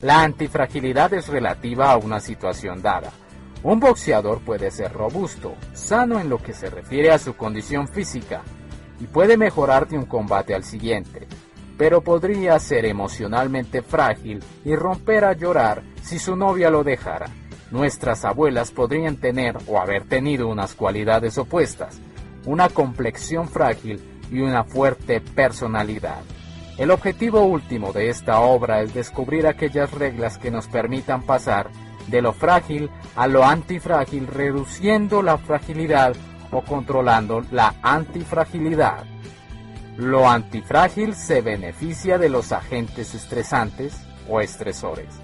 La antifragilidad es relativa a una situación dada. Un boxeador puede ser robusto, sano en lo que se refiere a su condición física, y puede mejorar de un combate al siguiente, pero podría ser emocionalmente frágil y romper a llorar si su novia lo dejara. Nuestras abuelas podrían tener o haber tenido unas cualidades opuestas, una complexión frágil y una fuerte personalidad. El objetivo último de esta obra es descubrir aquellas reglas que nos permitan pasar de lo frágil a lo antifrágil, reduciendo la fragilidad o controlando la antifragilidad. Lo antifrágil se beneficia de los agentes estresantes o estresores.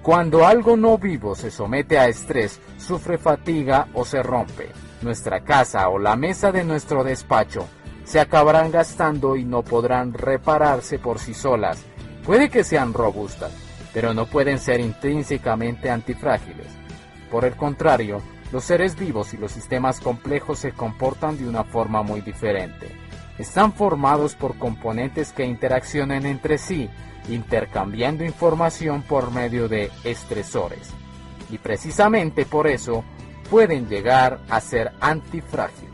Cuando algo no vivo se somete a estrés, sufre fatiga o se rompe. Nuestra casa o la mesa de nuestro despacho se acabarán gastando y no podrán repararse por sí solas. Puede que sean robustas, pero no pueden ser intrínsecamente antifrágiles. Por el contrario, los seres vivos y los sistemas complejos se comportan de una forma muy diferente. Están formados por componentes que interaccionan entre sí, intercambiando información por medio de estresores. Y precisamente por eso pueden llegar a ser antifrágiles.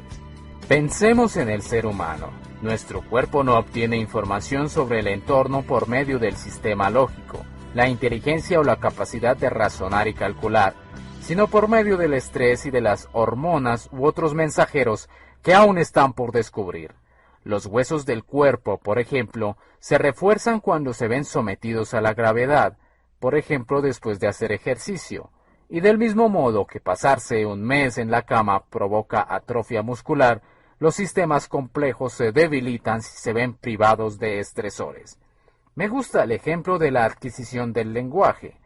Pensemos en el ser humano. Nuestro cuerpo no obtiene información sobre el entorno por medio del sistema lógico, la inteligencia o la capacidad de razonar y calcular, sino por medio del estrés y de las hormonas u otros mensajeros que aún están por descubrir. Los huesos del cuerpo, por ejemplo, se refuerzan cuando se ven sometidos a la gravedad, por ejemplo después de hacer ejercicio, y del mismo modo que pasarse un mes en la cama provoca atrofia muscular, los sistemas complejos se debilitan si se ven privados de estresores. Me gusta el ejemplo de la adquisición del lenguaje.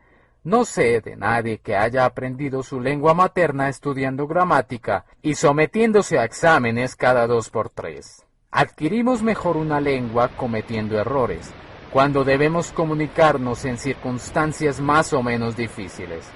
No sé de nadie que haya aprendido su lengua materna estudiando gramática y sometiéndose a exámenes cada 2 por 3. Adquirimos mejor una lengua cometiendo errores, cuando debemos comunicarnos en circunstancias más o menos difíciles.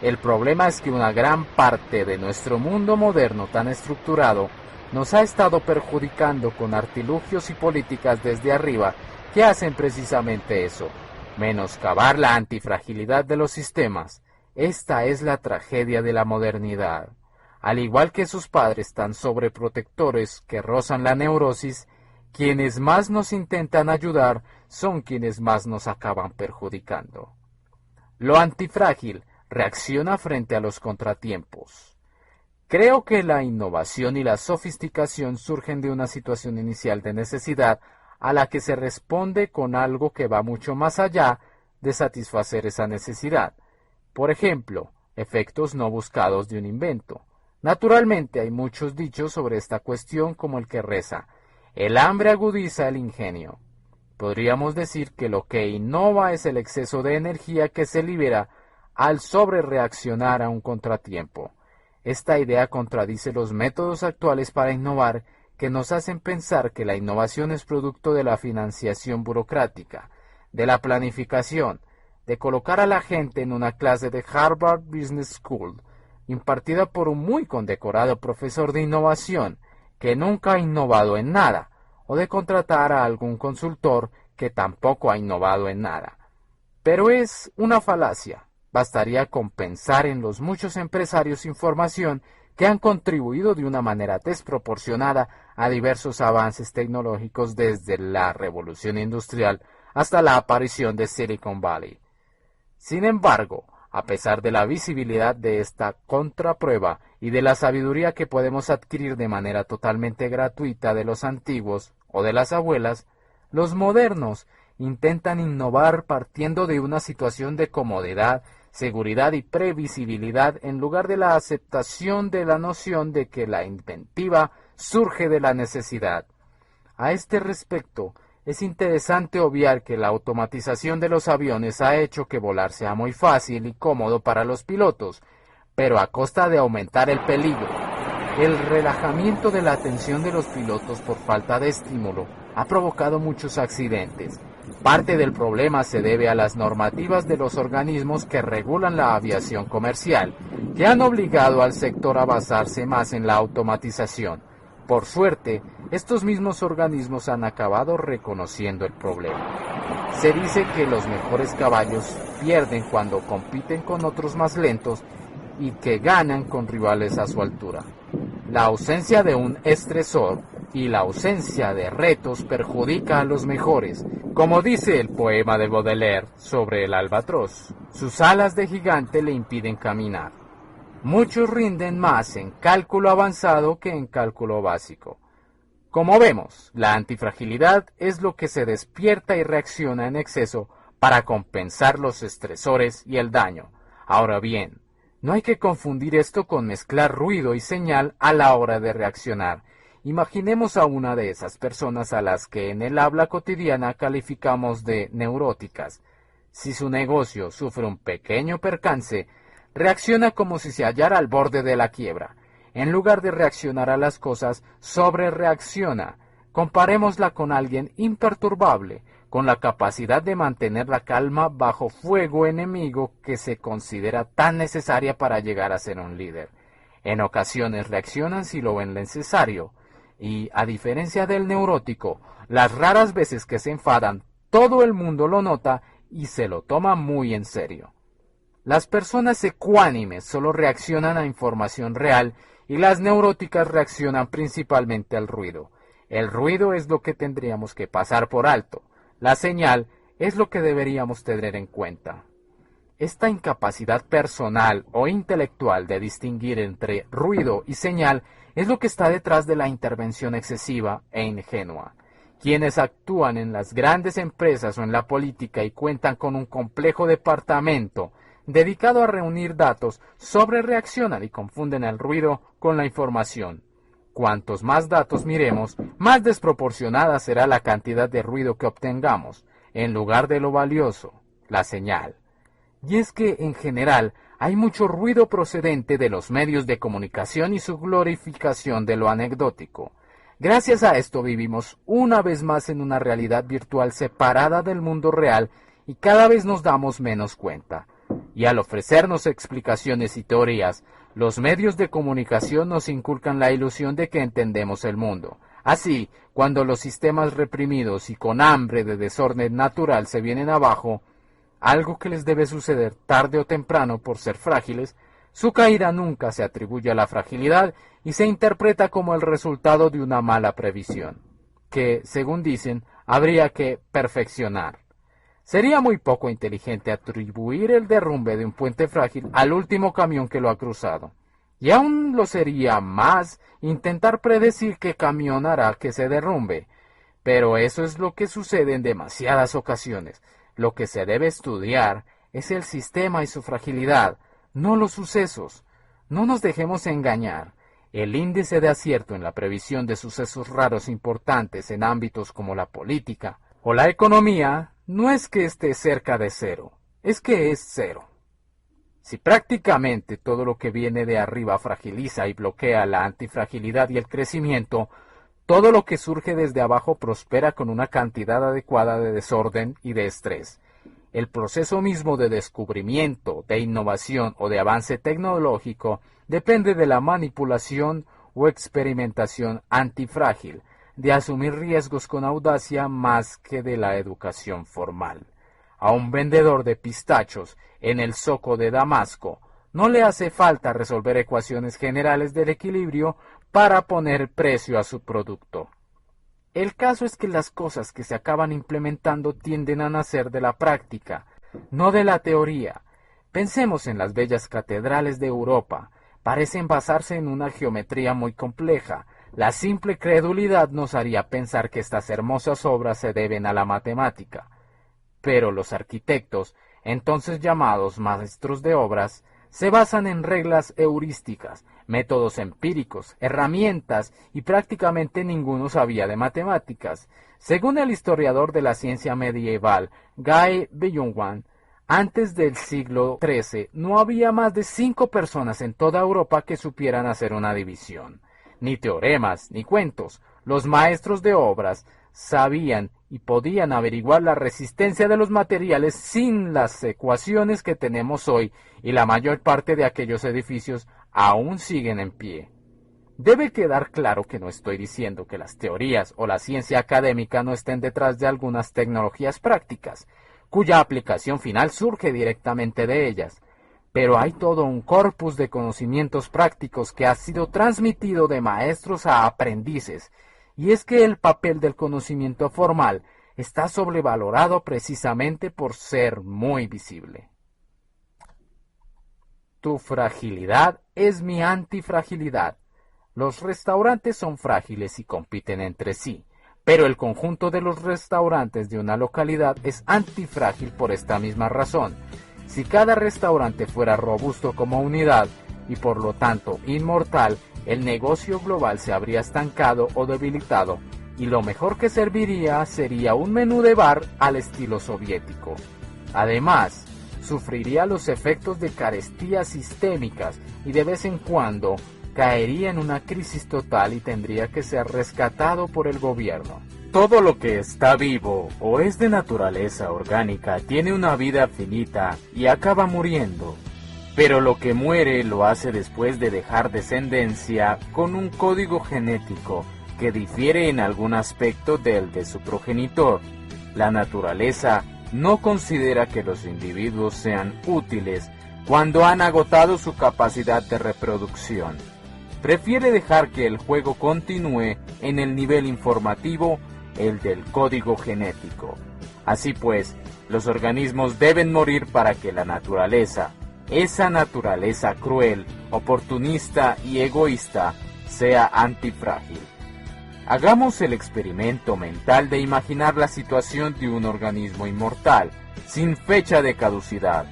El problema es que una gran parte de nuestro mundo moderno tan estructurado nos ha estado perjudicando con artilugios y políticas desde arriba que hacen precisamente eso, menoscabar la antifragilidad de los sistemas. Esta es la tragedia de la modernidad. Al igual que sus padres tan sobreprotectores que rozan la neurosis, quienes más nos intentan ayudar son quienes más nos acaban perjudicando. Lo antifrágil reacciona frente a los contratiempos. Creo que la innovación y la sofisticación surgen de una situación inicial de necesidad a la que se responde con algo que va mucho más allá de satisfacer esa necesidad. Por ejemplo, efectos no buscados de un invento. Naturalmente hay muchos dichos sobre esta cuestión como el que reza: el hambre agudiza el ingenio. Podríamos decir que lo que innova es el exceso de energía que se libera al sobrereaccionar a un contratiempo. Esta idea contradice los métodos actuales para innovar, que nos hacen pensar que la innovación es producto de la financiación burocrática, de la planificación, de colocar a la gente en una clase de Harvard Business School, impartida por un muy condecorado profesor de innovación, que nunca ha innovado en nada, o de contratar a algún consultor que tampoco ha innovado en nada. Pero es una falacia. Bastaría con pensar en los muchos empresarios sin formación que han contribuido de una manera desproporcionada a diversos avances tecnológicos desde la revolución industrial hasta la aparición de Silicon Valley. Sin embargo, a pesar de la visibilidad de esta contraprueba y de la sabiduría que podemos adquirir de manera totalmente gratuita de los antiguos o de las abuelas, los modernos intentan innovar partiendo de una situación de comodidad, seguridad y previsibilidad en lugar de la aceptación de la noción de que la inventiva surge de la necesidad. A este respecto, es interesante obviar que la automatización de los aviones ha hecho que volar sea muy fácil y cómodo para los pilotos, pero a costa de aumentar el peligro. El relajamiento de la atención de los pilotos por falta de estímulo ha provocado muchos accidentes. Parte del problema se debe a las normativas de los organismos que regulan la aviación comercial, que han obligado al sector a basarse más en la automatización. Por suerte, estos mismos organismos han acabado reconociendo el problema. Se dice que los mejores caballos pierden cuando compiten con otros más lentos y que ganan con rivales a su altura. La ausencia de un estresor y la ausencia de retos perjudica a los mejores, como dice el poema de Baudelaire sobre el albatros. Sus alas de gigante le impiden caminar. Muchos rinden más en cálculo avanzado que en cálculo básico. Como vemos, la antifragilidad es lo que se despierta y reacciona en exceso para compensar los estresores y el daño. Ahora bien, no hay que confundir esto con mezclar ruido y señal a la hora de reaccionar. Imaginemos a una de esas personas a las que en el habla cotidiana calificamos de neuróticas. Si su negocio sufre un pequeño percance, reacciona como si se hallara al borde de la quiebra. En lugar de reaccionar a las cosas, sobrereacciona. Comparémosla con alguien imperturbable, con la capacidad de mantener la calma bajo fuego enemigo que se considera tan necesaria para llegar a ser un líder. En ocasiones reaccionan si lo ven necesario, y, a diferencia del neurótico, las raras veces que se enfadan, todo el mundo lo nota y se lo toma muy en serio. Las personas ecuánimes solo reaccionan a información real y las neuróticas reaccionan principalmente al ruido. El ruido es lo que tendríamos que pasar por alto. La señal es lo que deberíamos tener en cuenta. Esta incapacidad personal o intelectual de distinguir entre ruido y señal es lo que está detrás de la intervención excesiva e ingenua. Quienes actúan en las grandes empresas o en la política y cuentan con un complejo departamento dedicado a reunir datos, sobrereaccionan y confunden el ruido con la información. Cuantos más datos miremos, más desproporcionada será la cantidad de ruido que obtengamos, en lugar de lo valioso, la señal. Y es que, en general, hay mucho ruido procedente de los medios de comunicación y su glorificación de lo anecdótico. Gracias a esto vivimos una vez más en una realidad virtual separada del mundo real y cada vez nos damos menos cuenta. Y al ofrecernos explicaciones y teorías, los medios de comunicación nos inculcan la ilusión de que entendemos el mundo. Así, cuando los sistemas reprimidos y con hambre de desorden natural se vienen abajo, algo que les debe suceder tarde o temprano por ser frágiles, su caída nunca se atribuye a la fragilidad y se interpreta como el resultado de una mala previsión, que, según dicen, habría que perfeccionar. Sería muy poco inteligente atribuir el derrumbe de un puente frágil al último camión que lo ha cruzado. Y aún lo sería más intentar predecir qué camión hará que se derrumbe. Pero eso es lo que sucede en demasiadas ocasiones. Lo que se debe estudiar es el sistema y su fragilidad, no los sucesos. No nos dejemos engañar. El índice de acierto en la previsión de sucesos raros importantes en ámbitos como la política o la economía no es que esté cerca de cero, es que es cero. Si prácticamente todo lo que viene de arriba fragiliza y bloquea la antifragilidad y el crecimiento, todo lo que surge desde abajo prospera con una cantidad adecuada de desorden y de estrés. El proceso mismo de descubrimiento, de innovación o de avance tecnológico depende de la manipulación o experimentación antifrágil, de asumir riesgos con audacia más que de la educación formal. A un vendedor de pistachos en el zoco de Damasco no le hace falta resolver ecuaciones generales del equilibrio para poner precio a su producto. El caso es que las cosas que se acaban implementando tienden a nacer de la práctica, no de la teoría. Pensemos en las bellas catedrales de Europa. Parecen basarse en una geometría muy compleja. La simple credulidad nos haría pensar que estas hermosas obras se deben a la matemática. Pero los arquitectos, entonces llamados maestros de obras, se basan en reglas heurísticas, métodos empíricos, herramientas, y prácticamente ninguno sabía de matemáticas. Según el historiador de la ciencia medieval, Guy Bellingwan, antes del siglo XIII no había más de 5 personas en toda Europa que supieran hacer una división. Ni teoremas, ni cuentos. Los maestros de obras sabían y podían averiguar la resistencia de los materiales sin las ecuaciones que tenemos hoy, y la mayor parte de aquellos edificios aún siguen en pie. Debe quedar claro que no estoy diciendo que las teorías o la ciencia académica no estén detrás de algunas tecnologías prácticas, cuya aplicación final surge directamente de ellas, pero hay todo un corpus de conocimientos prácticos que ha sido transmitido de maestros a aprendices, y es que el papel del conocimiento formal está sobrevalorado precisamente por ser muy visible. Tu fragilidad es mi antifragilidad. Los restaurantes son frágiles y compiten entre sí, pero el conjunto de los restaurantes de una localidad es antifrágil por esta misma razón. Si cada restaurante fuera robusto como unidad y por lo tanto inmortal, el negocio global se habría estancado o debilitado, y lo mejor que serviría sería un menú de bar al estilo soviético. Además, sufriría los efectos de carestías sistémicas y de vez en cuando caería en una crisis total y tendría que ser rescatado por el gobierno. Todo lo que está vivo o es de naturaleza orgánica tiene una vida finita y acaba muriendo. Pero lo que muere lo hace después de dejar descendencia con un código genético que difiere en algún aspecto del de su progenitor. La naturaleza no considera que los individuos sean útiles cuando han agotado su capacidad de reproducción. Prefiere dejar que el juego continúe en el nivel informativo, el del código genético. Así pues, los organismos deben morir para que la naturaleza, esa naturaleza cruel, oportunista y egoísta, sea antifrágil. Hagamos el experimento mental de imaginar la situación de un organismo inmortal, sin fecha de caducidad.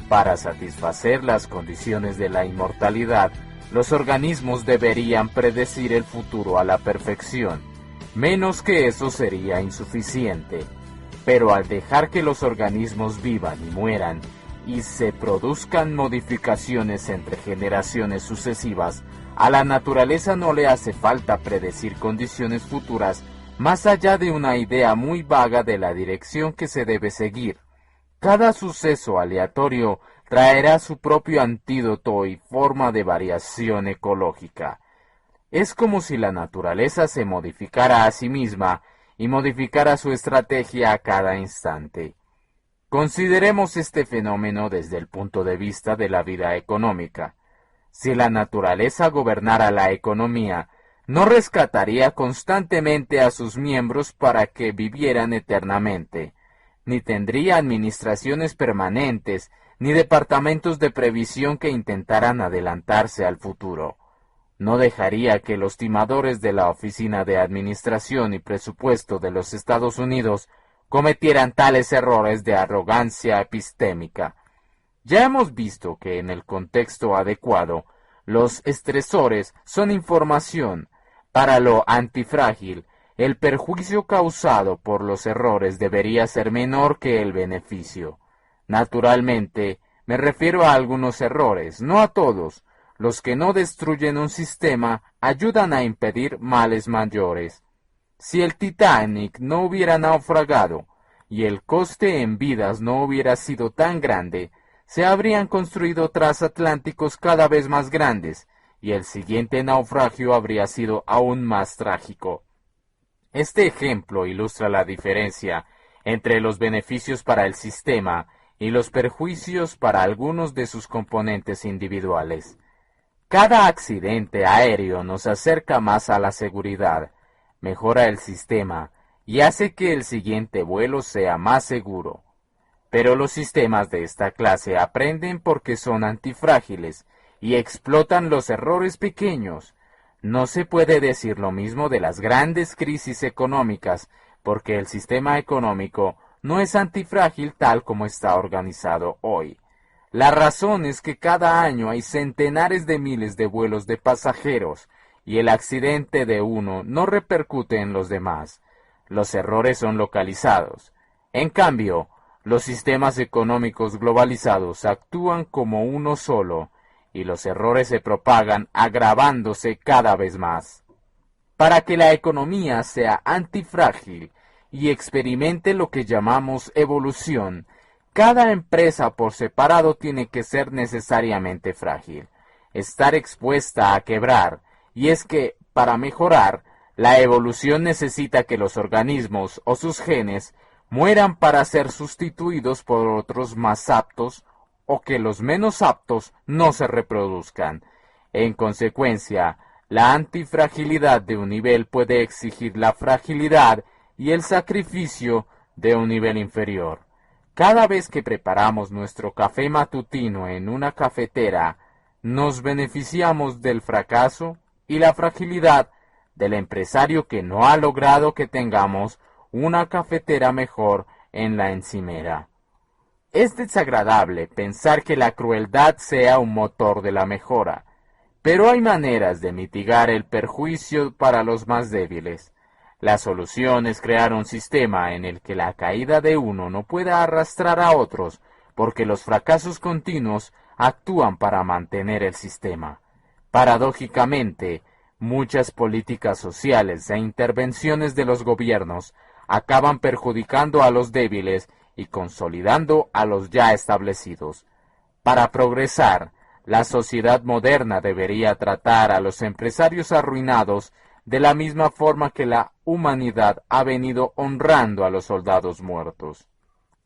Para satisfacer las condiciones de la inmortalidad, los organismos deberían predecir el futuro a la perfección. Menos que eso sería insuficiente. Pero al dejar que los organismos vivan y mueran, y se produzcan modificaciones entre generaciones sucesivas, a la naturaleza no le hace falta predecir condiciones futuras más allá de una idea muy vaga de la dirección que se debe seguir. Cada suceso aleatorio traerá su propio antídoto y forma de variación ecológica. Es como si la naturaleza se modificara a sí misma y modificara su estrategia a cada instante. Consideremos este fenómeno desde el punto de vista de la vida económica. Si la naturaleza gobernara la economía, no rescataría constantemente a sus miembros para que vivieran eternamente, ni tendría administraciones permanentes, ni departamentos de previsión que intentaran adelantarse al futuro. No dejaría que los timadores de la Oficina de Administración y Presupuesto de los Estados Unidos cometieran tales errores de arrogancia epistémica. Ya hemos visto que en el contexto adecuado, los estresores son información. Para lo antifrágil, el perjuicio causado por los errores debería ser menor que el beneficio. Naturalmente, me refiero a algunos errores, no a todos. Los que no destruyen un sistema ayudan a impedir males mayores. Si el Titanic no hubiera naufragado y el coste en vidas no hubiera sido tan grande, se habrían construido transatlánticos cada vez más grandes, y el siguiente naufragio habría sido aún más trágico. Este ejemplo ilustra la diferencia entre los beneficios para el sistema y los perjuicios para algunos de sus componentes individuales. Cada accidente aéreo nos acerca más a la seguridad, mejora el sistema y hace que el siguiente vuelo sea más seguro. Pero los sistemas de esta clase aprenden porque son antifrágiles y explotan los errores pequeños. No se puede decir lo mismo de las grandes crisis económicas, porque el sistema económico no es antifrágil tal como está organizado hoy. La razón es que cada año hay centenares de miles de vuelos de pasajeros, y el accidente de uno no repercute en los demás. Los errores son localizados. En cambio, los sistemas económicos globalizados actúan como uno solo, y los errores se propagan agravándose cada vez más. Para que la economía sea antifrágil y experimente lo que llamamos evolución, cada empresa por separado tiene que ser necesariamente frágil, estar expuesta a quebrar y es que, para mejorar, la evolución necesita que los organismos o sus genes mueran para ser sustituidos por otros más aptos o que los menos aptos no se reproduzcan. En consecuencia, la antifragilidad de un nivel puede exigir la fragilidad y el sacrificio de un nivel inferior. Cada vez que preparamos nuestro café matutino en una cafetera, nos beneficiamos del fracaso y la fragilidad del empresario que no ha logrado que tengamos una cafetera mejor en la encimera. Es desagradable pensar que la crueldad sea un motor de la mejora, pero hay maneras de mitigar el perjuicio para los más débiles. La solución es crear un sistema en el que la caída de uno no pueda arrastrar a otros, porque los fracasos continuos actúan para mantener el sistema. Paradójicamente, muchas políticas sociales e intervenciones de los gobiernos acaban perjudicando a los débiles y consolidando a los ya establecidos. Para progresar, la sociedad moderna debería tratar a los empresarios arruinados de la misma forma que la humanidad ha venido honrando a los soldados muertos.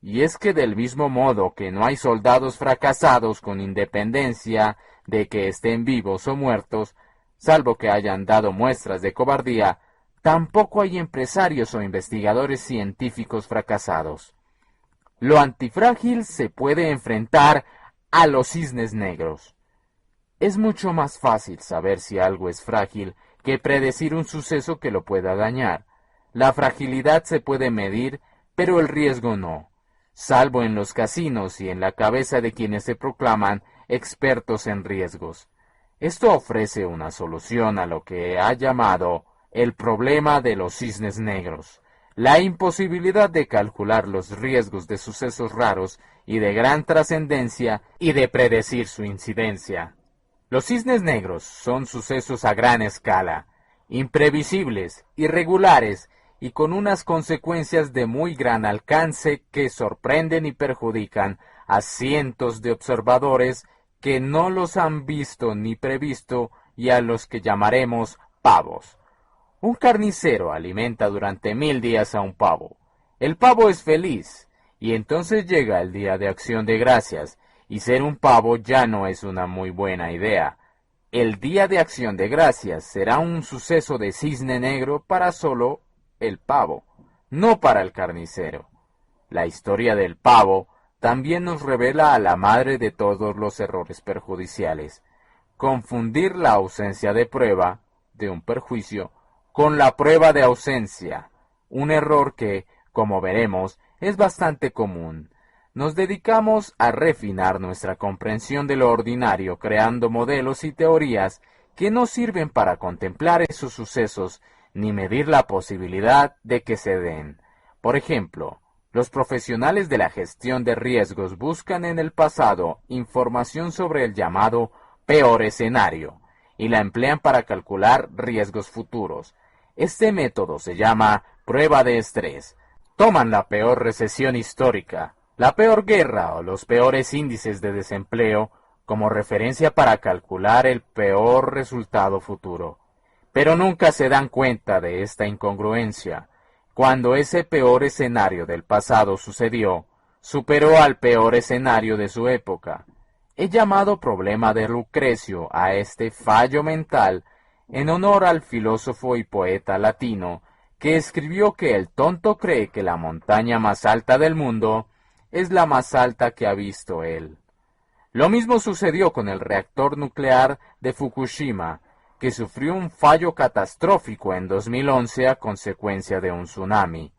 Y es que del mismo modo que no hay soldados fracasados con independencia de que estén vivos o muertos, salvo que hayan dado muestras de cobardía, tampoco hay empresarios o investigadores científicos fracasados. Lo antifrágil se puede enfrentar a los cisnes negros. Es mucho más fácil saber si algo es frágil que predecir un suceso que lo pueda dañar. La fragilidad se puede medir, pero el riesgo no, salvo en los casinos y en la cabeza de quienes se proclaman expertos en riesgos. Esto ofrece una solución a lo que ha llamado el problema de los cisnes negros, la imposibilidad de calcular los riesgos de sucesos raros y de gran trascendencia y de predecir su incidencia. Los cisnes negros son sucesos a gran escala, imprevisibles, irregulares y con unas consecuencias de muy gran alcance que sorprenden y perjudican a cientos de observadores que no los han visto ni previsto y a los que llamaremos pavos. Un carnicero alimenta durante 1000 días a un pavo. El pavo es feliz, y entonces llega el día de Acción de Gracias, y ser un pavo ya no es una muy buena idea. El día de Acción de Gracias será un suceso de cisne negro para solo el pavo, no para el carnicero. La historia del pavo también nos revela a la madre de todos los errores perjudiciales. Confundir la ausencia de prueba de un perjuicio con la prueba de ausencia, un error que, como veremos, es bastante común. Nos dedicamos a refinar nuestra comprensión de lo ordinario creando modelos y teorías que no sirven para contemplar esos sucesos ni medir la posibilidad de que se den. Por ejemplo, los profesionales de la gestión de riesgos buscan en el pasado información sobre el llamado peor escenario y la emplean para calcular riesgos futuros. Este método se llama prueba de estrés. Toman la peor recesión histórica, la peor guerra o los peores índices de desempleo como referencia para calcular el peor resultado futuro. Pero nunca se dan cuenta de esta incongruencia. Cuando ese peor escenario del pasado sucedió, superó al peor escenario de su época. He llamado problema de Lucrecio a este fallo mental en honor al filósofo y poeta latino que escribió que el tonto cree que la montaña más alta del mundo es la más alta que ha visto él. Lo mismo sucedió con el reactor nuclear de Fukushima, que sufrió un fallo catastrófico en 2011 a consecuencia de un tsunami.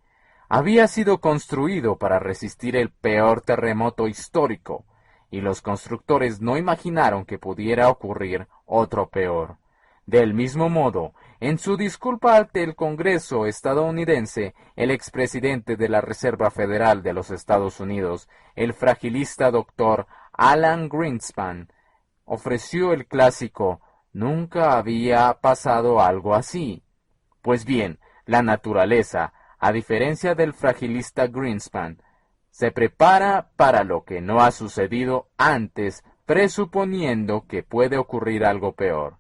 Había sido construido para resistir el peor terremoto histórico, y los constructores no imaginaron que pudiera ocurrir otro peor. Del mismo modo, en su disculpa ante el Congreso estadounidense, el expresidente de la Reserva Federal de los Estados Unidos, el fragilista doctor Alan Greenspan, ofreció el clásico «Nunca había pasado algo así». Pues bien, la naturaleza, a diferencia del fragilista Greenspan, se prepara para lo que no ha sucedido antes, presuponiendo que puede ocurrir algo peor.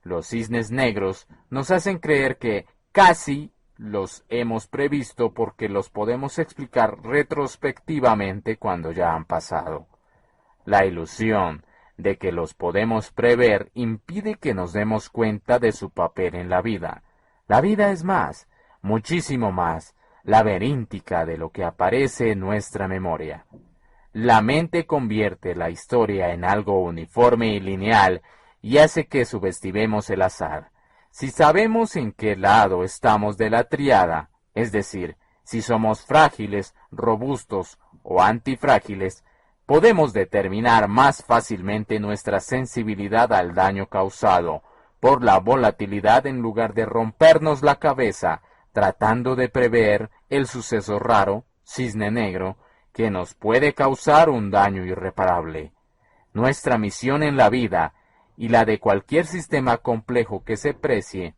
Los cisnes negros nos hacen creer que casi los hemos previsto porque los podemos explicar retrospectivamente cuando ya han pasado. La ilusión de que los podemos prever impide que nos demos cuenta de su papel en la vida. La vida es más, muchísimo más, laberíntica de lo que aparece en nuestra memoria. La mente convierte la historia en algo uniforme y lineal y hace que subestimemos el azar. Si sabemos en qué lado estamos de la tríada, es decir, si somos frágiles, robustos o antifrágiles, podemos determinar más fácilmente nuestra sensibilidad al daño causado por la volatilidad en lugar de rompernos la cabeza tratando de prever el suceso raro, cisne negro, que nos puede causar un daño irreparable. Nuestra misión en la vida, y la de cualquier sistema complejo que se precie,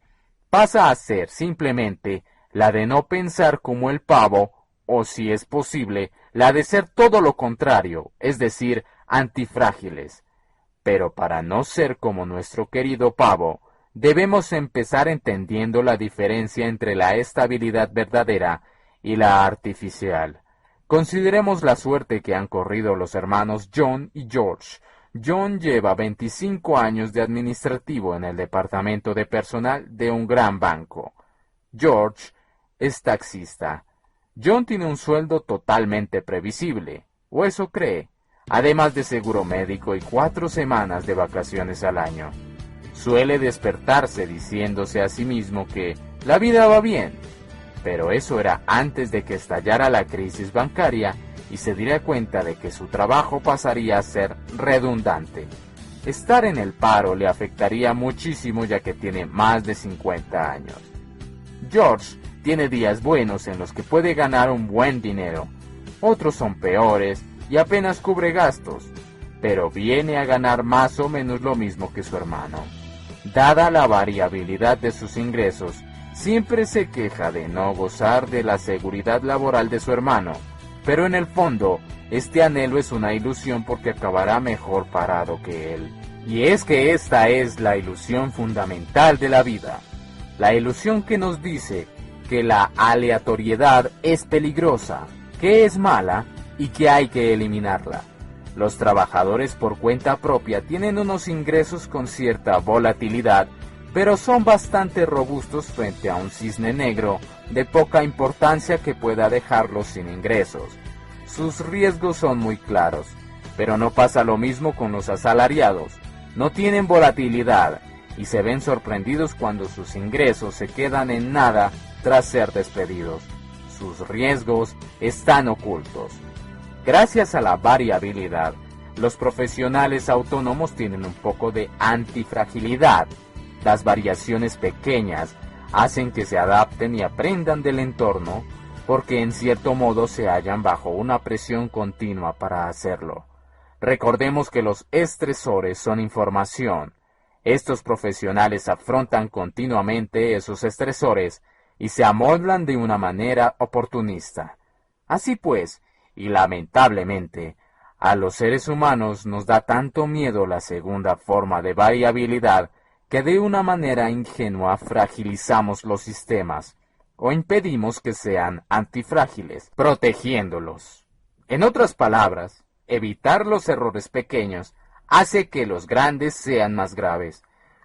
pasa a ser simplemente la de no pensar como el pavo, o si es posible, la de ser todo lo contrario, es decir, antifrágiles. Pero para no ser como nuestro querido pavo, debemos empezar entendiendo la diferencia entre la estabilidad verdadera y la artificial. Consideremos la suerte que han corrido los hermanos John y George. John lleva 25 años de administrativo en el departamento de personal de un gran banco. George es taxista. John tiene un sueldo totalmente previsible, o eso cree, además de seguro médico y 4 semanas de vacaciones al año. Suele despertarse diciéndose a sí mismo que la vida va bien, pero eso era antes de que estallara la crisis bancaria y se diera cuenta de que su trabajo pasaría a ser redundante. Estar en el paro le afectaría muchísimo ya que tiene más de 50 años. George tiene días buenos en los que puede ganar un buen dinero, otros son peores y apenas cubre gastos, pero viene a ganar más o menos lo mismo que su hermano. Dada la variabilidad de sus ingresos, siempre se queja de no gozar de la seguridad laboral de su hermano, pero en el fondo, este anhelo es una ilusión porque acabará mejor parado que él. Y es que esta es la ilusión fundamental de la vida, la ilusión que nos dice que la aleatoriedad es peligrosa, que es mala y que hay que eliminarla. Los trabajadores por cuenta propia tienen unos ingresos con cierta volatilidad, pero son bastante robustos frente a un cisne negro de poca importancia que pueda dejarlos sin ingresos. Sus riesgos son muy claros, pero no pasa lo mismo con los asalariados. No tienen volatilidad y se ven sorprendidos cuando sus ingresos se quedan en nada tras ser despedidos. Sus riesgos están ocultos. Gracias a la variabilidad, los profesionales autónomos tienen un poco de antifragilidad. Las variaciones pequeñas hacen que se adapten y aprendan del entorno, porque en cierto modo se hallan bajo una presión continua para hacerlo. Recordemos que los estresores son información. Estos profesionales afrontan continuamente esos estresores y se amoldan de una manera oportunista. Así pues, y lamentablemente, a los seres humanos nos da tanto miedo la segunda forma de variabilidad que de una manera ingenua fragilizamos los sistemas o impedimos que sean antifrágiles, protegiéndolos. En otras palabras, evitar los errores pequeños hace que los grandes sean más graves.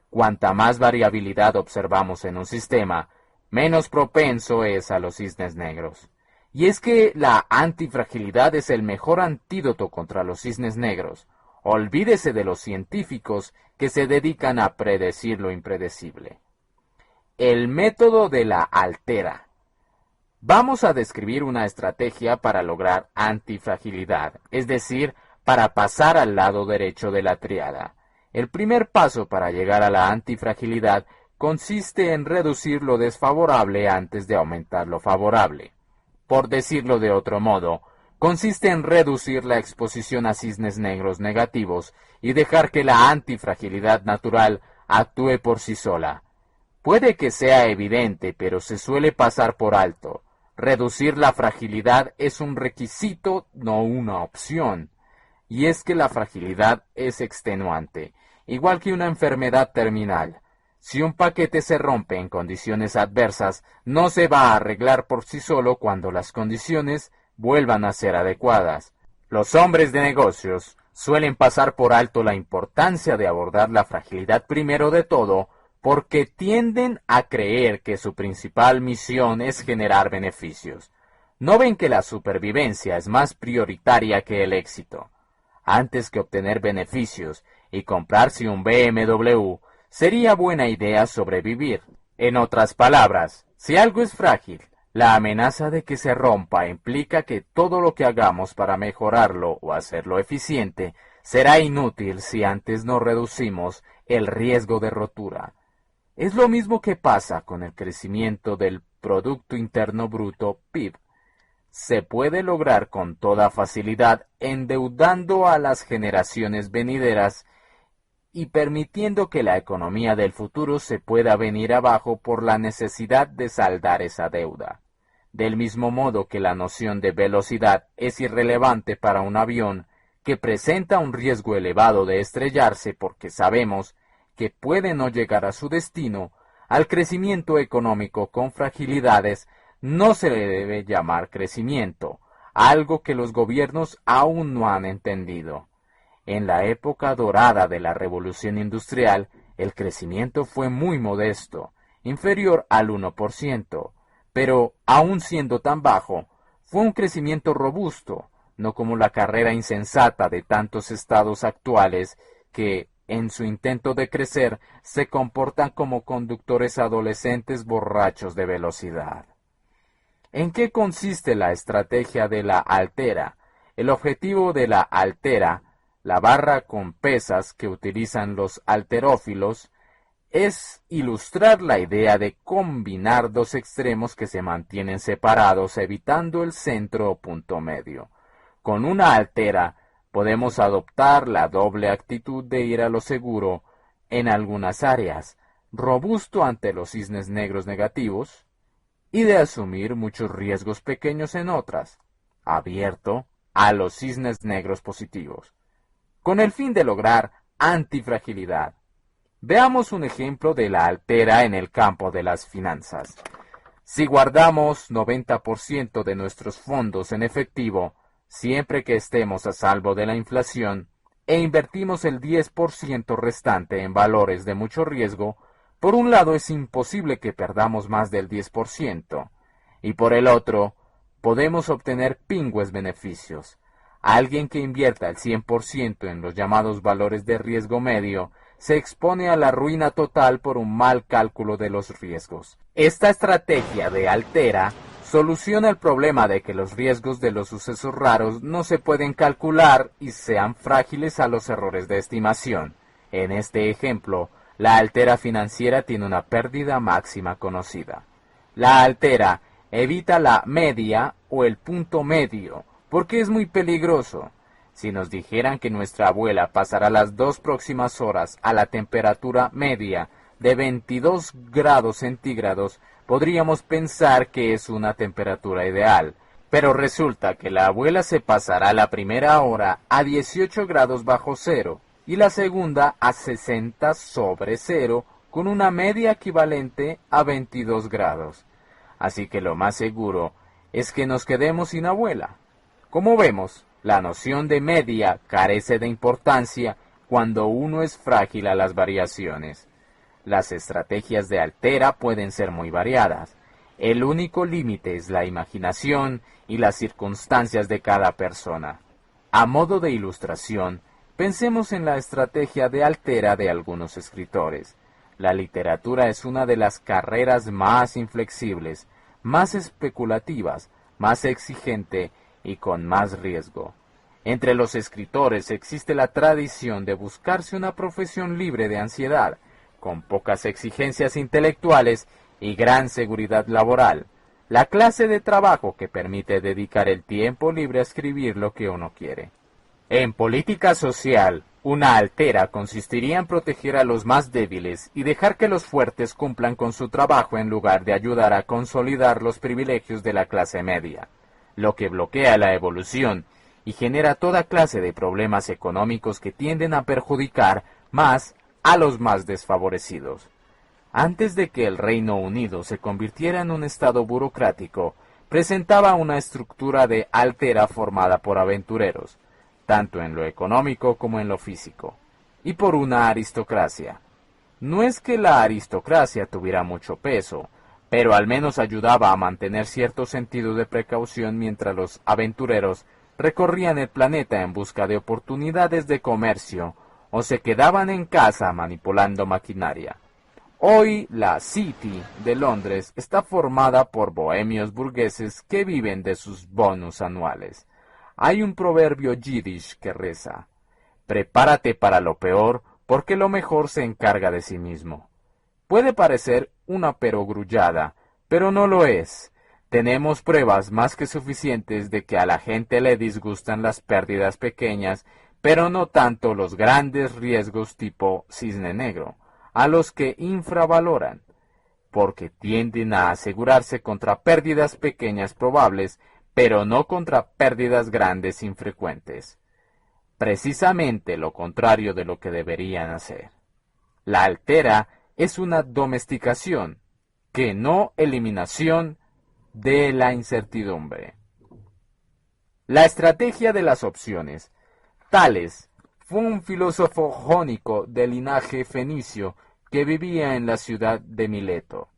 Cuanta más variabilidad observamos en un sistema, menos propenso es a los cisnes negros. Y es que la antifragilidad es el mejor antídoto contra los cisnes negros. Olvídese de los científicos que se dedican a predecir lo impredecible. El método de la altera. Vamos a describir una estrategia para lograr antifragilidad, es decir, para pasar al lado derecho de la tríada. El primer paso para llegar a la antifragilidad consiste en reducir lo desfavorable antes de aumentar lo favorable. Por decirlo de otro modo, consiste en reducir la exposición a cisnes negros negativos y dejar que la antifragilidad natural actúe por sí sola. Puede que sea evidente, pero se suele pasar por alto. Reducir la fragilidad es un requisito, no una opción. Y es que la fragilidad es extenuante, igual que una enfermedad terminal. Si un paquete se rompe en condiciones adversas, no se va a arreglar por sí solo cuando las condiciones vuelvan a ser adecuadas. Los hombres de negocios suelen pasar por alto la importancia de abordar la fragilidad primero de todo, porque tienden a creer que su principal misión es generar beneficios. No ven que la supervivencia es más prioritaria que el éxito. Antes que obtener beneficios y comprarse un BMW, sería buena idea sobrevivir. En otras palabras, si algo es frágil, la amenaza de que se rompa implica que todo lo que hagamos para mejorarlo o hacerlo eficiente será inútil si antes no reducimos el riesgo de rotura. Es lo mismo que pasa con el crecimiento del Producto Interno Bruto PIB. Se puede lograr con toda facilidad endeudando a las generaciones venideras y permitiendo que la economía del futuro se pueda venir abajo por la necesidad de saldar esa deuda. Del mismo modo que la noción de velocidad es irrelevante para un avión que presenta un riesgo elevado de estrellarse porque sabemos que puede no llegar a su destino, al crecimiento económico con fragilidades no se le debe llamar crecimiento, algo que los gobiernos aún no han entendido. En la época dorada de la Revolución Industrial, el crecimiento fue muy modesto, inferior al 1%, pero, aun siendo tan bajo, fue un crecimiento robusto, no como la carrera insensata de tantos estados actuales que, en su intento de crecer, se comportan como conductores adolescentes borrachos de velocidad. ¿En qué consiste la estrategia de la altera? El objetivo de la altera, la barra con pesas que utilizan los halterófilos, es ilustrar la idea de combinar dos extremos que se mantienen separados evitando el centro o punto medio. Con una altera podemos adoptar la doble actitud de ir a lo seguro en algunas áreas, robusto ante los cisnes negros negativos, y de asumir muchos riesgos pequeños en otras, abierto a los cisnes negros positivos, con el fin de lograr antifragilidad. Veamos un ejemplo de la altera en el campo de las finanzas. Si guardamos 90% de nuestros fondos en efectivo, siempre que estemos a salvo de la inflación, e invertimos el 10% restante en valores de mucho riesgo, por un lado es imposible que perdamos más del 10%, y por el otro, podemos obtener pingües beneficios. Alguien que invierta el 100% en los llamados valores de riesgo medio se expone a la ruina total por un mal cálculo de los riesgos. Esta estrategia de altera soluciona el problema de que los riesgos de los sucesos raros no se pueden calcular y sean frágiles a los errores de estimación. En este ejemplo, la altera financiera tiene una pérdida máxima conocida. La altera evita la media o el punto medio, porque es muy peligroso. Si nos dijeran que nuestra abuela pasará las 2 próximas horas a la temperatura media de 22 grados centígrados, podríamos pensar que es una temperatura ideal. Pero resulta que la abuela se pasará la primera hora a 18 grados bajo cero y la segunda a 60 sobre cero, con una media equivalente a 22 grados. Así que lo más seguro es que nos quedemos sin abuela. Como vemos, la noción de media carece de importancia cuando uno es frágil a las variaciones. Las estrategias de altera pueden ser muy variadas. El único límite es la imaginación y las circunstancias de cada persona. A modo de ilustración, pensemos en la estrategia de altera de algunos escritores. La literatura es una de las carreras más inflexibles, más especulativas, más exigente y con más riesgo. Entre los escritores existe la tradición de buscarse una profesión libre de ansiedad, con pocas exigencias intelectuales y gran seguridad laboral, la clase de trabajo que permite dedicar el tiempo libre a escribir lo que uno quiere. En política social, una altera consistiría en proteger a los más débiles y dejar que los fuertes cumplan con su trabajo en lugar de ayudar a consolidar los privilegios de la clase media, lo que bloquea la evolución y genera toda clase de problemas económicos que tienden a perjudicar más a los más desfavorecidos. Antes de que el Reino Unido se convirtiera en un estado burocrático, presentaba una estructura de altera formada por aventureros, tanto en lo económico como en lo físico, y por una aristocracia. No es que la aristocracia tuviera mucho peso, pero al menos ayudaba a mantener cierto sentido de precaución mientras los aventureros recorrían el planeta en busca de oportunidades de comercio o se quedaban en casa manipulando maquinaria. Hoy la City de Londres está formada por bohemios burgueses que viven de sus bonus anuales. Hay un proverbio yiddish que reza: prepárate para lo peor, porque lo mejor se encarga de sí mismo. Puede parecer una perogrullada, pero no lo es. Tenemos pruebas más que suficientes de que a la gente le disgustan las pérdidas pequeñas, pero no tanto los grandes riesgos tipo cisne negro, a los que infravaloran, porque tienden a asegurarse contra pérdidas pequeñas probables, pero no contra pérdidas grandes infrecuentes. Precisamente lo contrario de lo que deberían hacer. La altera es una domesticación, que no eliminación, de la incertidumbre. La estrategia de las opciones. Tales fue un filósofo jónico de linaje fenicio que vivía en la ciudad de Mileto.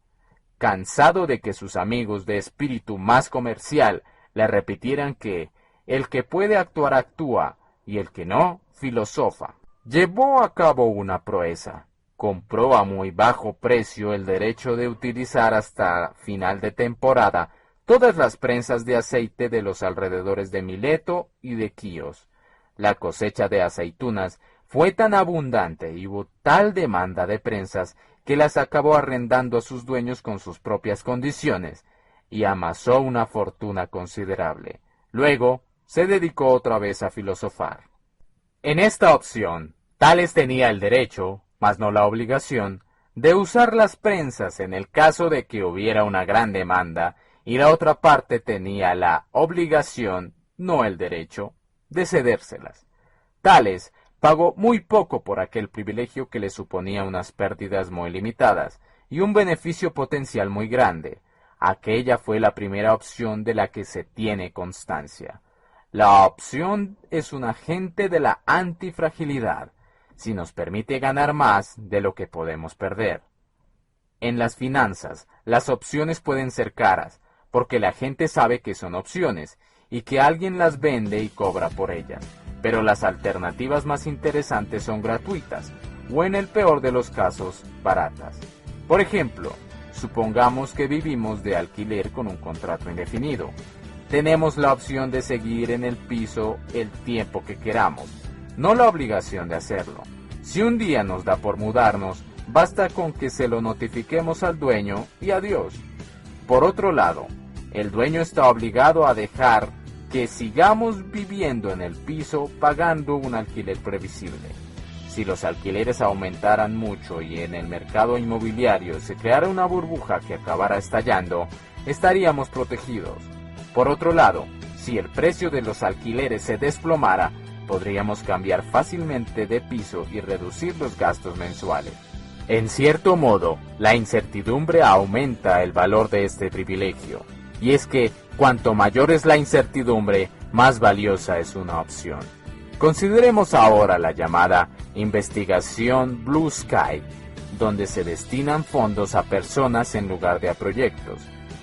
Cansado de que sus amigos de espíritu más comercial le repitieran que el que puede actuar actúa y el que no, filosofa, llevó a cabo una proeza. Compró a muy bajo precio el derecho de utilizar hasta final de temporada todas las prensas de aceite de los alrededores de Mileto y de Quíos. La cosecha de aceitunas fue tan abundante y hubo tal demanda de prensas que las acabó arrendando a sus dueños con sus propias condiciones, y amasó una fortuna considerable. Luego se dedicó otra vez a filosofar. En esta opción, Tales tenía el derecho, mas no la obligación, de usar las prensas en el caso de que hubiera una gran demanda, y la otra parte tenía la obligación, no el derecho, de cedérselas. Tales pagó muy poco por aquel privilegio que le suponía unas pérdidas muy limitadas y un beneficio potencial muy grande. Aquella fue la primera opción de la que se tiene constancia. La opción es un agente de la antifragilidad, si nos permite ganar más de lo que podemos perder. En las finanzas, las opciones pueden ser caras, porque la gente sabe que son opciones, y que alguien las vende y cobra por ellas. Pero las alternativas más interesantes son gratuitas, o en el peor de los casos, baratas. Por ejemplo, supongamos que vivimos de alquiler con un contrato indefinido. Tenemos la opción de seguir en el piso el tiempo que queramos, no la obligación de hacerlo. Si un día nos da por mudarnos, basta con que se lo notifiquemos al dueño y adiós. Por otro lado, el dueño está obligado a dejar que sigamos viviendo en el piso pagando un alquiler previsible. Si los alquileres aumentaran mucho y en el mercado inmobiliario se creara una burbuja que acabara estallando, estaríamos protegidos. Por otro lado, si el precio de los alquileres se desplomara, podríamos cambiar fácilmente de piso y reducir los gastos mensuales. En cierto modo, la incertidumbre aumenta el valor de este privilegio, y es que cuanto mayor es la incertidumbre, más valiosa es una opción. Consideremos ahora la llamada investigación Blue Sky, donde se destinan fondos a personas en lugar de a proyectos,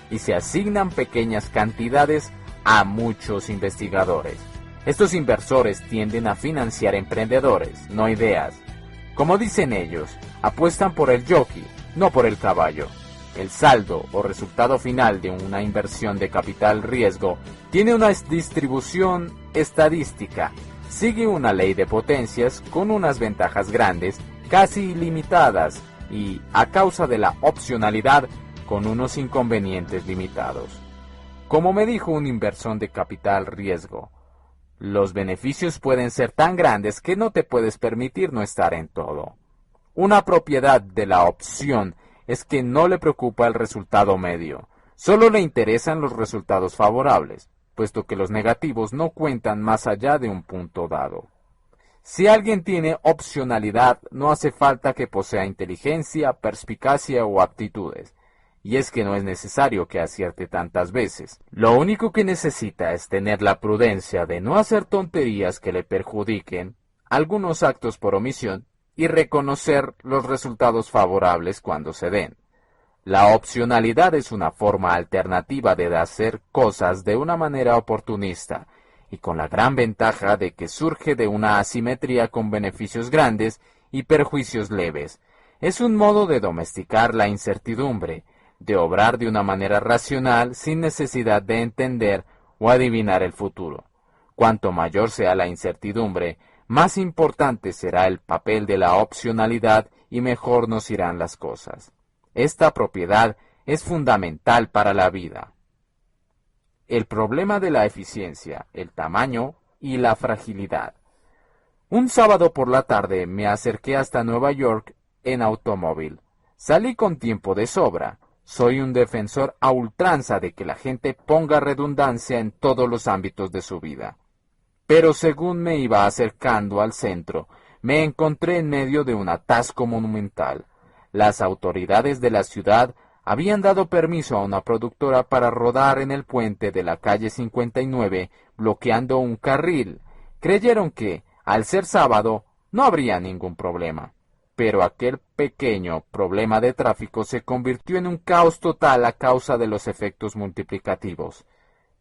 y se asignan pequeñas cantidades a muchos investigadores. Estos inversores tienden a financiar emprendedores, no ideas. Como dicen ellos, apuestan por el jockey, no por el caballo. El saldo o resultado final de una inversión de capital riesgo tiene una distribución estadística. Sigue una ley de potencias con unas ventajas grandes, casi ilimitadas, y, a causa de la opcionalidad, con unos inconvenientes limitados. Como me dijo un inversor de capital riesgo, los beneficios pueden ser tan grandes que no te puedes permitir no estar en todo. Una propiedad de la opción es que no le preocupa el resultado medio, solo le interesan los resultados favorables, puesto que los negativos no cuentan más allá de un punto dado. Si alguien tiene opcionalidad, no hace falta que posea inteligencia, perspicacia o aptitudes. Y es que no es necesario que acierte tantas veces. Lo único que necesita es tener la prudencia de no hacer tonterías que le perjudiquen, algunos actos por omisión, y reconocer los resultados favorables cuando se den. La opcionalidad es una forma alternativa de hacer cosas de una manera oportunista, y con la gran ventaja de que surge de una asimetría con beneficios grandes y perjuicios leves. Es un modo de domesticar la incertidumbre, de obrar de una manera racional sin necesidad de entender o adivinar el futuro. Cuanto mayor sea la incertidumbre, más importante será el papel de la opcionalidad y mejor nos irán las cosas. Esta propiedad es fundamental para la vida. El problema de la eficiencia, el tamaño y la fragilidad. Un sábado por la tarde me acerqué hasta Nueva York en automóvil. Salí con tiempo de sobra. Soy un defensor a ultranza de que la gente ponga redundancia en todos los ámbitos de su vida. Pero según me iba acercando al centro, me encontré en medio de un atasco monumental. Las autoridades de la ciudad habían dado permiso a una productora para rodar en el puente de la calle 59, bloqueando un carril. Creyeron que, al ser sábado, no habría ningún problema. Pero aquel pequeño problema de tráfico se convirtió en un caos total a causa de los efectos multiplicativos.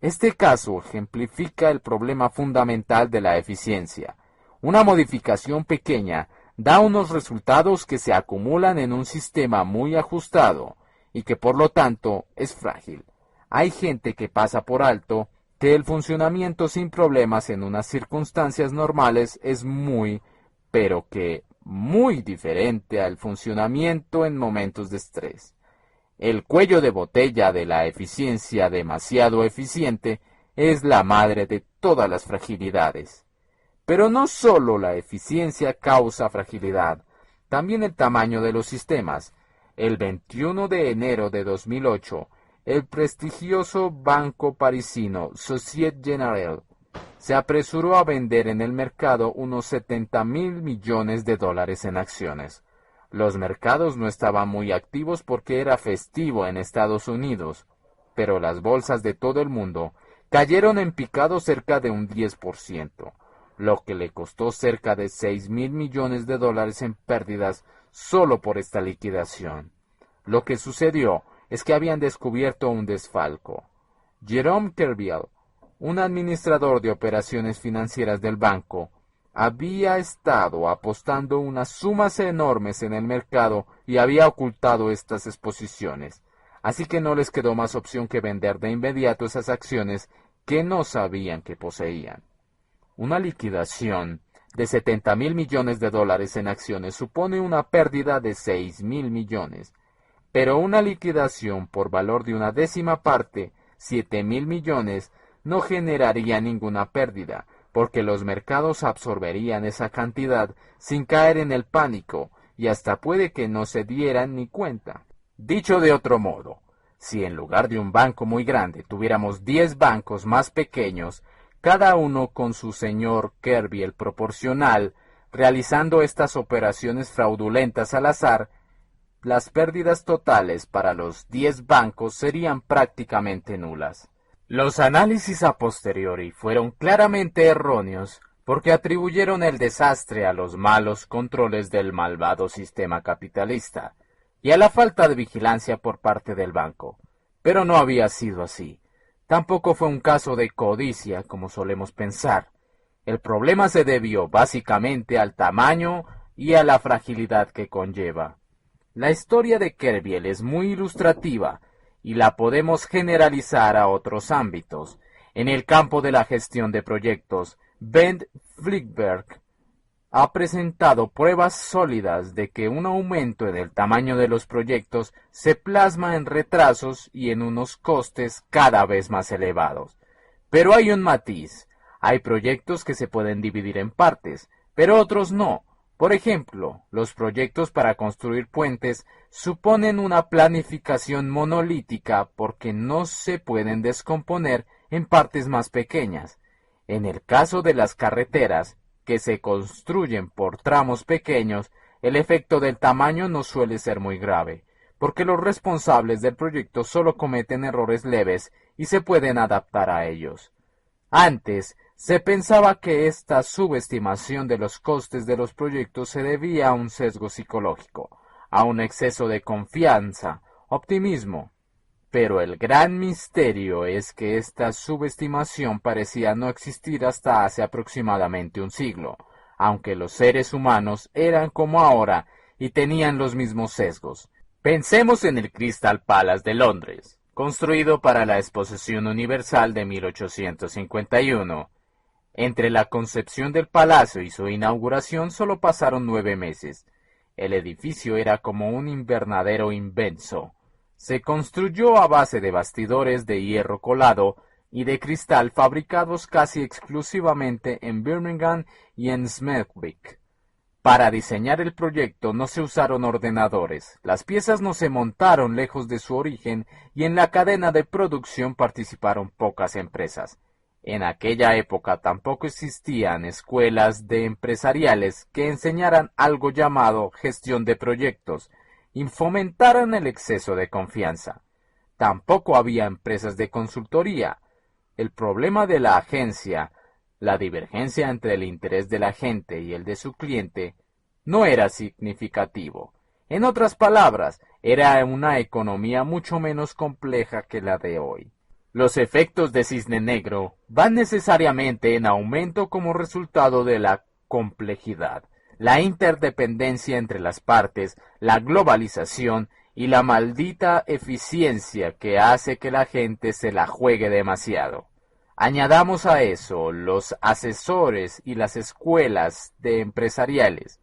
Este caso ejemplifica el problema fundamental de la eficiencia. Una modificación pequeña da unos resultados que se acumulan en un sistema muy ajustado y que por lo tanto es frágil. Hay gente que pasa por alto que el funcionamiento sin problemas en unas circunstancias normales es muy, pero que muy diferente al funcionamiento en momentos de estrés. El cuello de botella de la eficiencia demasiado eficiente es la madre de todas las fragilidades. Pero no solo la eficiencia causa fragilidad, también el tamaño de los sistemas. El 21 de enero de 2008, el prestigioso banco parisino Société Générale se apresuró a vender en el mercado unos 70.000 millones de dólares en acciones. Los mercados no estaban muy activos porque era festivo en Estados Unidos, pero las bolsas de todo el mundo cayeron en picado cerca de un 10%, lo que le costó cerca de 6.000 millones de dólares en pérdidas solo por esta liquidación. Lo que sucedió es que habían descubierto un desfalco. Jerome Kerviel, un administrador de operaciones financieras del banco, había estado apostando unas sumas enormes en el mercado y había ocultado estas exposiciones. Así que no les quedó más opción que vender de inmediato esas acciones que no sabían que poseían. Una liquidación de 70.000 millones de dólares en acciones supone una pérdida de 6.000 millones, pero una liquidación por valor de una décima parte, 7.000 millones, no generaría ninguna pérdida, porque los mercados absorberían esa cantidad sin caer en el pánico y hasta puede que no se dieran ni cuenta. Dicho de otro modo, si en lugar de un banco muy grande tuviéramos 10 bancos más pequeños, cada uno con su señor Kerviel proporcional, realizando estas operaciones fraudulentas al azar, las pérdidas totales para los 10 bancos serían prácticamente nulas. Los análisis a posteriori fueron claramente erróneos porque atribuyeron el desastre a los malos controles del malvado sistema capitalista y a la falta de vigilancia por parte del banco. Pero no había sido así. Tampoco fue un caso de codicia, como solemos pensar. El problema se debió básicamente al tamaño y a la fragilidad que conlleva. La historia de Kerviel es muy ilustrativa y la podemos generalizar a otros ámbitos. En el campo de la gestión de proyectos, Ben Flickberg ha presentado pruebas sólidas de que un aumento en el tamaño de los proyectos se plasma en retrasos y en unos costes cada vez más elevados. Pero hay un matiz. Hay proyectos que se pueden dividir en partes, pero otros no. Por ejemplo, los proyectos para construir puentes suponen una planificación monolítica porque no se pueden descomponer en partes más pequeñas. En el caso de las carreteras, que se construyen por tramos pequeños, el efecto del tamaño no suele ser muy grave, porque los responsables del proyecto solo cometen errores leves y se pueden adaptar a ellos. Antes, se pensaba que esta subestimación de los costes de los proyectos se debía a un sesgo psicológico, a un exceso de confianza, optimismo. Pero el gran misterio es que esta subestimación parecía no existir hasta hace aproximadamente un siglo, aunque los seres humanos eran como ahora y tenían los mismos sesgos. Pensemos en el Crystal Palace de Londres, construido para la Exposición Universal de 1851. Entre la concepción del palacio y su inauguración solo pasaron 9 meses. El edificio era como un invernadero inmenso. Se construyó a base de bastidores de hierro colado y de cristal fabricados casi exclusivamente en Birmingham y en Smethwick. Para diseñar el proyecto no se usaron ordenadores, las piezas no se montaron lejos de su origen y en la cadena de producción participaron pocas empresas. En aquella época tampoco existían escuelas de empresariales que enseñaran algo llamado gestión de proyectos y fomentaran el exceso de confianza. Tampoco había empresas de consultoría. El problema de la agencia, la divergencia entre el interés de la gente y el de su cliente, no era significativo. En otras palabras, era una economía mucho menos compleja que la de hoy. Los efectos de cisne negro van necesariamente en aumento como resultado de la complejidad, la interdependencia entre las partes, la globalización y la maldita eficiencia que hace que la gente se la juegue demasiado. Añadamos a eso los asesores y las escuelas de empresariales.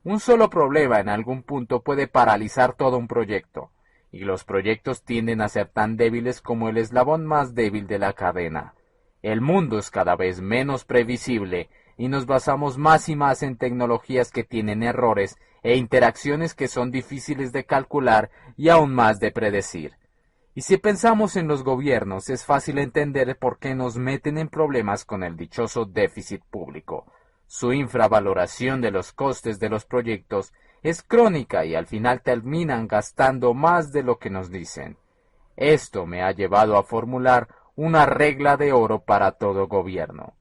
Un solo problema en algún punto puede paralizar todo un proyecto, y los proyectos tienden a ser tan débiles como el eslabón más débil de la cadena. El mundo es cada vez menos previsible y nos basamos más y más en tecnologías que tienen errores e interacciones que son difíciles de calcular y aún más de predecir. Y si pensamos en los gobiernos, es fácil entender por qué nos meten en problemas con el dichoso déficit público. Su infravaloración de los costes de los proyectos es crónica y al final terminan gastando más de lo que nos dicen. Esto me ha llevado a formular una regla de oro para todo gobierno.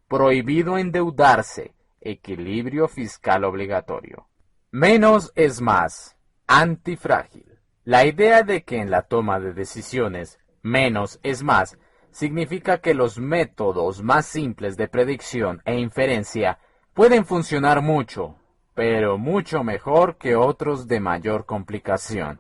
Prohibido endeudarse, equilibrio fiscal obligatorio. Menos es más, antifrágil. La idea de que en la toma de decisiones, menos es más, significa que los métodos más simples de predicción e inferencia pueden funcionar mucho, pero mucho mejor que otros de mayor complicación.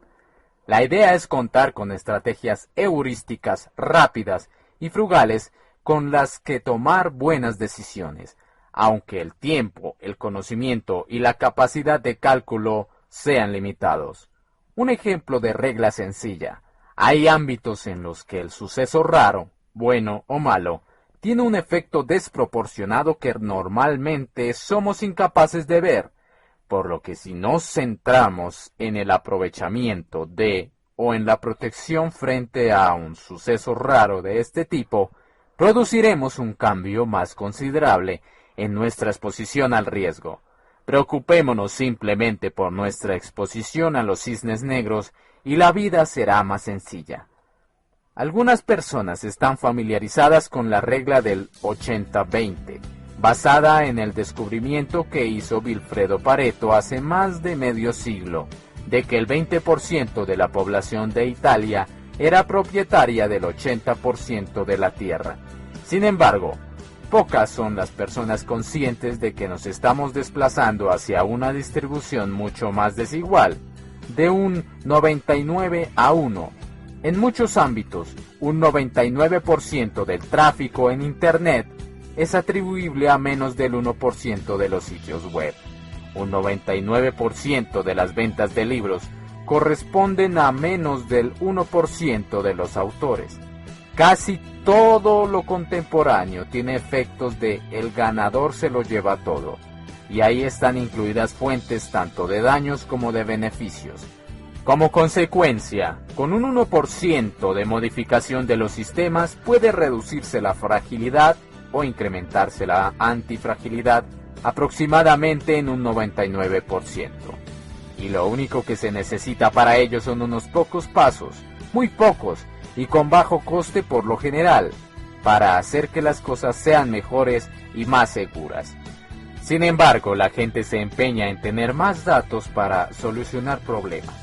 La idea es contar con estrategias heurísticas rápidas y frugales con las que tomar buenas decisiones, aunque el tiempo, el conocimiento y la capacidad de cálculo sean limitados. Un ejemplo de regla sencilla. Hay ámbitos en los que el suceso raro, bueno o malo, tiene un efecto desproporcionado que normalmente somos incapaces de ver, por lo que si nos centramos en el aprovechamiento de o en la protección frente a un suceso raro de este tipo, produciremos un cambio más considerable en nuestra exposición al riesgo. Preocupémonos simplemente por nuestra exposición a los cisnes negros y la vida será más sencilla. Algunas personas están familiarizadas con la regla del 80-20, basada en el descubrimiento que hizo Vilfredo Pareto hace más de medio siglo, de que el 20% de la población de Italia era propietaria del 80% de la tierra. Sin embargo, pocas son las personas conscientes de que nos estamos desplazando hacia una distribución mucho más desigual, de un 99-1. En muchos ámbitos, un 99% del tráfico en Internet es atribuible a menos del 1% de los sitios web. Un 99% de las ventas de libros corresponden a menos del 1% de los autores. Casi todo lo contemporáneo tiene efectos de el ganador se lo lleva todo, y ahí están incluidas fuentes tanto de daños como de beneficios. Como consecuencia, con un 1% de modificación de los sistemas puede reducirse la fragilidad o incrementarse la antifragilidad aproximadamente en un 99%. Y lo único que se necesita para ello son unos pocos pasos, muy pocos, y con bajo coste por lo general, para hacer que las cosas sean mejores y más seguras. Sin embargo, la gente se empeña en tener más datos para solucionar problemas.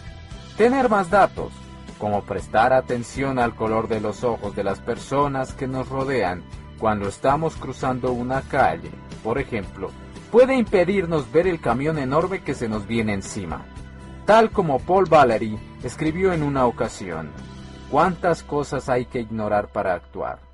Tener más datos, como prestar atención al color de los ojos de las personas que nos rodean cuando estamos cruzando una calle, por ejemplo, puede impedirnos ver el camión enorme que se nos viene encima. Tal como Paul Valery escribió en una ocasión, ¿cuántas cosas hay que ignorar para actuar?